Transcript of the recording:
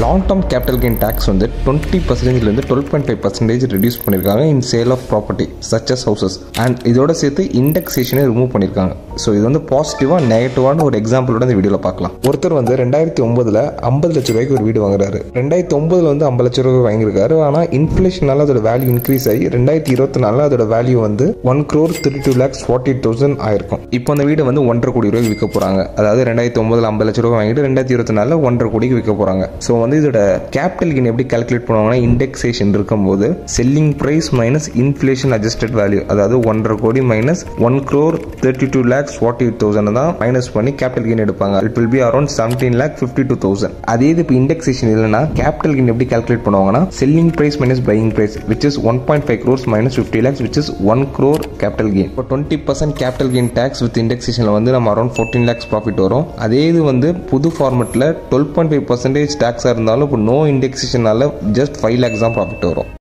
Long term capital gain tax வந்து 20%லேருந்து 12.5% reduce பண்ணியிருக்காங்க in sale of property such as houses. And இதோட சேர்த்து இண்டெக்ஸேஷனை ரிமூவ் பண்ணியிருக்காங்க. ஸோ இது வந்து பாசிட்டிவாக நெகட்டிவான ஒரு எக்ஸாம்பிளோட இந்த வீடியோவில் பார்க்கலாம். ஒருத்தர் வந்து 2009 50 லட்ச ரூபாய்க்கு ஒரு வீடு வாங்குறாரு. 2009 வந்து 50 லட்ச ரூபாய் வாங்கியிருக்காரு. ஆனால் இன்ஃப்ளேஷனால அதோட வேல்யூ இன்க்ரீஸ் ஆகி 2024 அதோட வேல்யூ வந்து 1,32,48,000 ஆயிருக்கும். இப்போ அந்த வீடு வந்து 1.5 கோடி ரூபாய்க்கு விற்க போறாங்க. அதாவது 2009 50 லட்ச ரூபாய் வாங்கிட்டு 2024 1.5 கோடிக்கு விற்க போறாங்க. ஸோ வந்து இதோட கேபிட்டல் கெயின் எப்படி கால்குலேட் பண்ணுவாங்கன்னா, இண்டெக்ஸேஷன் இருக்கும்போது selling price minus inflation adjusted value, அதாவது 1.5 கோடி மைனஸ் 1,32,48,000 தான் மைனஸ் பண்ணி கேபிட்டல் கெயின் எடுப்பாங்க. It will be around 17,52,000. அதே இது இப்போ இண்டெக்ஸேஷன் இல்லைன்னா கேபிட்டல் கெயின் எப்படி கால்குலேட் பண்ணுவாங்கன்னா, selling price minus buying price which is 1.5 crores minus 50 lakhs which is 1 crore capital gain. இப்போ 20% capital gain tax with indexation வந்து நம்ம அரௌண்ட் 14 lakhs ப்ராஃபிட் வரும். அதே இது வந்து புது ஃபார்மெட்டில் 12.5% டேக்ஸாக இருந்தாலும் இப்போ நோ இண்டெக்ஸேஷனால ஜஸ்ட் 5 lakhs தான் ப்ராஃபிட் வரும்.